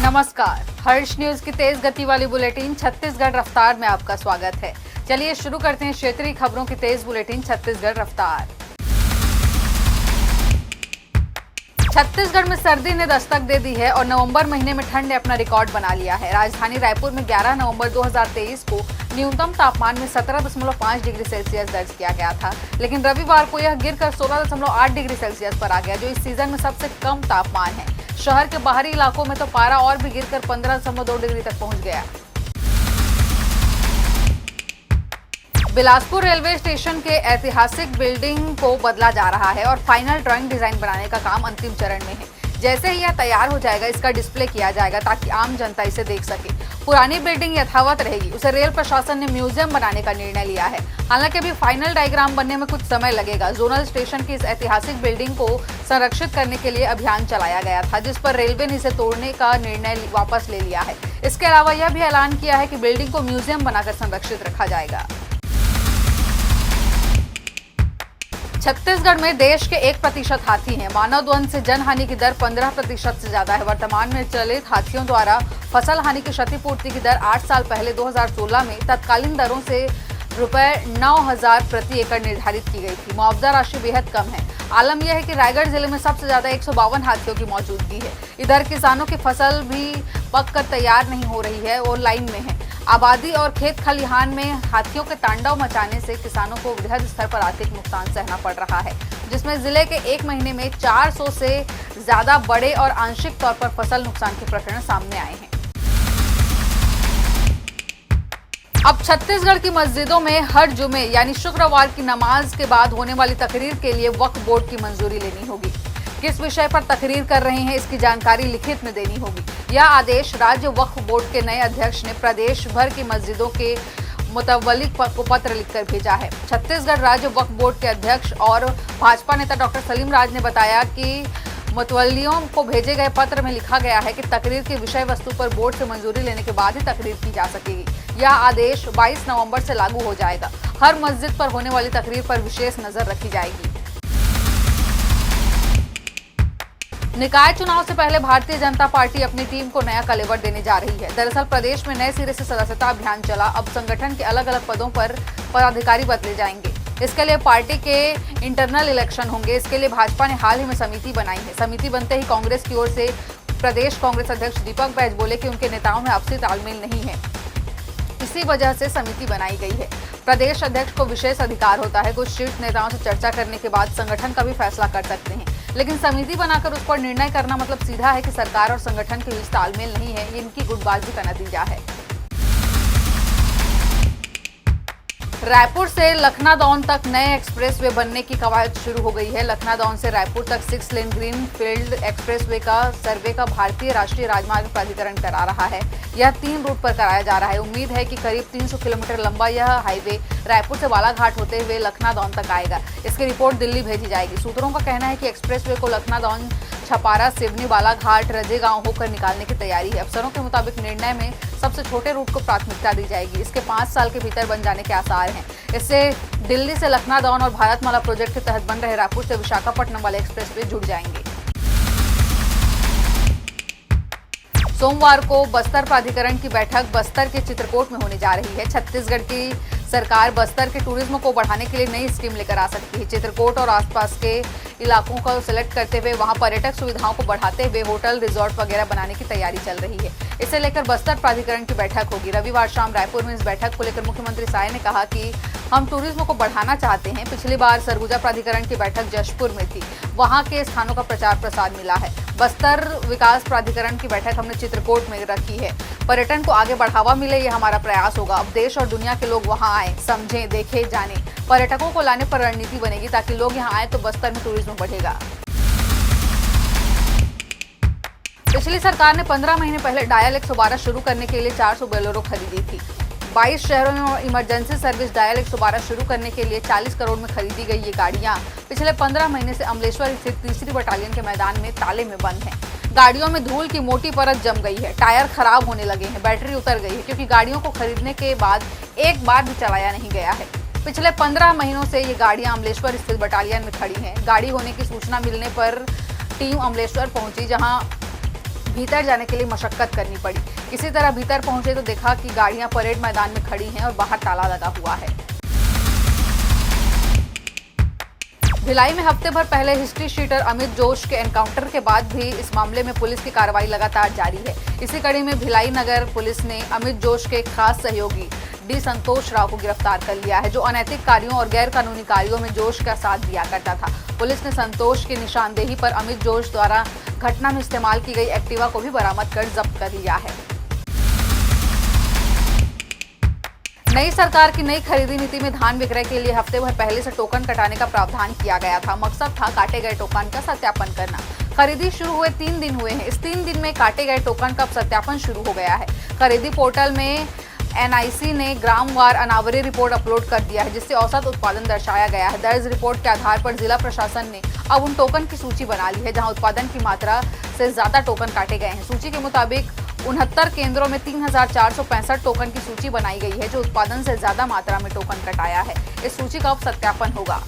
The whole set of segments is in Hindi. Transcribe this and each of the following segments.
नमस्कार, हर्ष न्यूज की तेज गति वाली बुलेटिन छत्तीसगढ़ रफ्तार में आपका स्वागत है। चलिए शुरू करते हैं क्षेत्रीय खबरों की तेज बुलेटिन छत्तीसगढ़ रफ्तार। छत्तीसगढ़ में सर्दी ने दस्तक दे दी है और नवंबर महीने में ठंड ने अपना रिकॉर्ड बना लिया है। राजधानी रायपुर में 11 नवंबर 2023 को न्यूनतम तापमान में 17.5 डिग्री सेल्सियस दर्ज किया गया था, लेकिन रविवार को यह गिरकर 16.8 डिग्री सेल्सियस पर आ गया, जो इस सीजन में सबसे कम तापमान है। शहर के बाहरी इलाकों में तो पारा और भी गिरकर 15.2 डिग्री तक पहुंच गया। बिलासपुर रेलवे स्टेशन के ऐतिहासिक बिल्डिंग को बदला जा रहा है और फाइनल ड्राइंग डिजाइन बनाने का काम अंतिम चरण में है। जैसे ही यह तैयार हो जाएगा, इसका डिस्प्ले किया जाएगा ताकि आम जनता इसे देख सके। पुरानी बिल्डिंग यथावत रहेगी, उसे रेल प्रशासन ने म्यूजियम बनाने का निर्णय लिया है। हालांकि अभी फाइनल डायग्राम बनने में कुछ समय लगेगा। जोनल स्टेशन की इस ऐतिहासिक बिल्डिंग को संरक्षित करने के लिए अभियान चलाया गया था, जिस पर रेलवे ने इसे तोड़ने का निर्णय वापस ले लिया है। इसके अलावा यह भी ऐलान किया है कि बिल्डिंग को म्यूजियम बनाकर संरक्षित रखा जाएगा। छत्तीसगढ़ में देश के 1% हाथी हैं। मानव द्वंद से जनहानि की दर 15% से ज्यादा है। वर्तमान में चलित हाथियों द्वारा फसल हानि की क्षतिपूर्ति की दर 8 साल पहले 2016 में तत्कालीन दरों से ₹9,000 प्रति एकड़ निर्धारित की गई थी। मुआवजा राशि बेहद कम है। आलम यह है कि रायगढ़ जिले में सबसे ज्यादा 152 हाथियों की मौजूदगी है। इधर किसानों की फसल भी पककर तैयार नहीं हो रही है और लाइन में है। आबादी और खेत खलिहान में हाथियों के तांडव मचाने से किसानों को वृहद स्तर पर आर्थिक नुकसान सहना पड़ रहा है, जिसमें जिले के एक महीने में 400 से ज्यादा बड़े और आंशिक तौर पर फसल नुकसान के प्रकरण सामने आए हैं। अब छत्तीसगढ़ की मस्जिदों में हर जुमे यानी शुक्रवार की नमाज के बाद होने वाली तकरीर के लिए वक्फ बोर्ड की मंजूरी लेनी होगी। किस विषय पर तकरीर कर रहे हैं, इसकी जानकारी लिखित में देनी होगी। यह आदेश राज्य वक्फ बोर्ड के नए अध्यक्ष ने प्रदेश भर की मस्जिदों के मुतवल्लिक को पत्र लिखकर भेजा है। छत्तीसगढ़ राज्य वक्फ बोर्ड के अध्यक्ष और भाजपा नेता डॉक्टर सलीम राज ने बताया कि मुतवल्लियों को भेजे गए पत्र में लिखा गया है कि तकरीर की विषय वस्तु पर बोर्ड से मंजूरी लेने के बाद ही तकरीर की जा सकेगी। यह आदेश 22 नवंबर से लागू हो जाएगा। हर मस्जिद पर होने वाली तकरीर पर विशेष नजर रखी जाएगी। निकाय चुनाव से पहले भारतीय जनता पार्टी अपनी टीम को नया कलेवर देने जा रही है। दरअसल प्रदेश में नए सिरे से सदस्यता अभियान चला। अब संगठन के अलग अलग पदों पर पदाधिकारी बदले जाएंगे। इसके लिए पार्टी के इंटरनल इलेक्शन होंगे। इसके लिए भाजपा ने हाल ही में समिति बनाई है। समिति बनते ही कांग्रेस की ओर से प्रदेश कांग्रेस अध्यक्ष दीपक बैज बोले कि उनके नेताओं में आपसी तालमेल नहीं है, इसी वजह से समिति बनाई गई है। प्रदेश अध्यक्ष को विशेष अधिकार होता है। कुछ शीर्ष नेताओं से चर्चा करने के बाद संगठन का भी फैसला कर सकते हैं, लेकिन समिति बनाकर उस पर निर्णय करना मतलब सीधा है कि सरकार और संगठन के बीच तालमेल नहीं है। ये इनकी गुटबाजी का नतीजा है। रायपुर से लखनादौन तक नए एक्सप्रेसवे बनने की कवायद शुरू हो गई है। लखनादौन से रायपुर तक 6 लेन ग्रीन फील्ड एक्सप्रेसवे का सर्वे का भारतीय राष्ट्रीय राजमार्ग प्राधिकरण करा रहा है। यह 3 रूट पर कराया जा रहा है। उम्मीद है कि करीब 300 किलोमीटर लंबा यह हाईवे रायपुर से बालाघाट होते हुए लखनादौन तक आएगा। इसकी रिपोर्ट दिल्ली भेजी जाएगी। सूत्रों का कहना है कि एक्सप्रेसवे को लखनादौन, छपारा, सिवनी, बालाघाट, रजेगांव होकर निकालने की तैयारी है। अफसरों के मुताबिक निर्णय में सबसे छोटे रूट को प्राथमिकता दी जाएगी। इसके 5 साल के भीतर बन जाने के आसार हैं। इससे दिल्ली से लखनादौन और भारतमाला प्रोजेक्ट के तहत बन रहे रायपुर से विशाखापट्टनम वाले एक्सप्रेसवे जुड़ जाएंगे। सोमवार को बस्तर प्राधिकरण की बैठक बस्तर के चित्रकोट में होने जा रही है। छत्तीसगढ़ की सरकार बस्तर के टूरिज्म को बढ़ाने के लिए नई स्कीम लेकर आ सकती है। चित्रकोट और आसपास के इलाकों को सिलेक्ट करते हुए वहां पर्यटक सुविधाओं को बढ़ाते हुए होटल, रिजॉर्ट वगैरह बनाने की तैयारी चल रही है। इसे लेकर बस्तर प्राधिकरण की बैठक होगी। रविवार शाम रायपुर में इस बैठक को लेकर मुख्यमंत्री साय ने कहा कि हम टूरिज्म को बढ़ाना चाहते हैं। पिछली बार सरगुजा प्राधिकरण की बैठक जशपुर में थी, वहां के स्थानों का प्रचार प्रसार मिला है। बस्तर विकास प्राधिकरण की बैठक हमने चित्रकोट में रखी है। पर्यटन को आगे बढ़ावा मिले, ये हमारा प्रयास होगा। अब देश और दुनिया के लोग वहां आए, समझें, देखें, जानें। पर्यटकों को लाने पर रणनीति बनेगी ताकि लोग यहां आए तो बस्तर में टूरिज्म बढ़ेगा। पिछली सरकार ने 15 महीने पहले डायल 112 शुरू करने के लिए 400 बोलेरो खरीदी थी। 22 शहरों में इमरजेंसी सर्विस डायल 112 शुरू करने के लिए 40 करोड़ में खरीदी गई ये गाड़ियां पिछले 15 महीने से अमलेश्वर स्थित 3री बटालियन के मैदान में ताले में बंद हैं। गाड़ियों में धूल की मोटी परत जम गई है, टायर खराब होने लगे हैं, बैटरी उतर गई है, क्योंकि गाड़ियों को खरीदने के बाद एक बार भी चलाया नहीं गया है। पिछले 15 महीनों से ये गाड़ियां अमलेश्वर स्थित बटालियन में खड़ी हैं। गाड़ी होने की सूचना मिलने पर टीम अमलेश्वर पहुंची, जहां भीतर जाने के लिए मशक्कत करनी पड़ी। किसी तरह भीतर पहुंचे तो देखा कि गाड़ियां परेड मैदान में खड़ी हैं और बाहर ताला लगा हुआ है। भिलाई में हफ्ते भर पहले हिस्ट्री शीटर अमित जोश के एनकाउंटर के बाद भी इस मामले में पुलिस की कार्रवाई लगातार जारी है। इसी कड़ी में भिलाई नगर पुलिस ने अमित जोश के खास सहयोगी डी संतोष राव को गिरफ्तार कर लिया है, जो अनैतिक कार्यों और गैर कानूनी कार्यों में जोश का साथ दिया करता था। पुलिस ने संतोष की निशानदेही पर अमित जोश द्वारा घटना में इस्तेमाल की गई एक्टिवा को भी बरामद कर जब्त कर लिया है। नई सरकार की नई खरीदी नीति में धान विक्रय के लिए हफ्ते भर पहले से टोकन कटाने का प्रावधान किया गया था। मकसद था काटे गए टोकन का सत्यापन करना। खरीदी शुरू हुए 3 दिन हुए हैं। इस 3 दिन में काटे गए टोकन का सत्यापन शुरू हो गया है। खरीदी पोर्टल में एनआईसी ने ग्रामवार अनावरी रिपोर्ट अपलोड कर दिया है, जिससे औसत उत्पादन दर्शाया गया है। दर्ज रिपोर्ट के आधार पर जिला प्रशासन ने अब उन टोकन की सूची बना ली है जहां उत्पादन की मात्रा से ज्यादा टोकन काटे गए हैं। सूची के मुताबिक 69 केंद्रों में 3465 टोकन की सूची बनाई गई है, जो उत्पादन से ज्यादा मात्रा में टोकन कटाया है। इस सूची का अब सत्यापन होगा।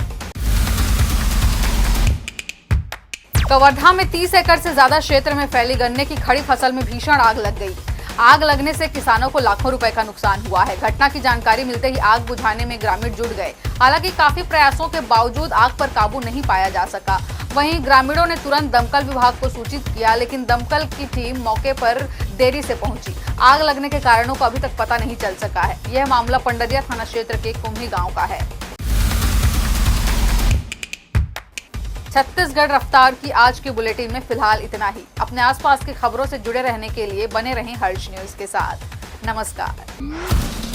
कवर्धा में 30 एकड़ से ज्यादा क्षेत्र में फैली गन्ने की खड़ी फसल में भीषण आग लग गई। आग लगने से किसानों को लाखों रुपए का नुकसान हुआ है। घटना की जानकारी मिलते ही आग बुझाने में ग्रामीण जुट गए। हालांकि काफी प्रयासों के बावजूद आग पर काबू नहीं पाया जा सका। वहीं ग्रामीणों ने तुरंत दमकल विभाग को सूचित किया, लेकिन दमकल की टीम मौके पर देरी से पहुंची। आग लगने के कारणों का अभी तक पता नहीं चल सका है। यह मामला पंडरिया थाना क्षेत्र के कुम्ही गांव का है। छत्तीसगढ़ रफ्तार की आज की बुलेटिन में फिलहाल इतना ही। अपने आसपास की खबरों से जुड़े रहने के लिए बने रहें हर्ष न्यूज के साथ। नमस्कार।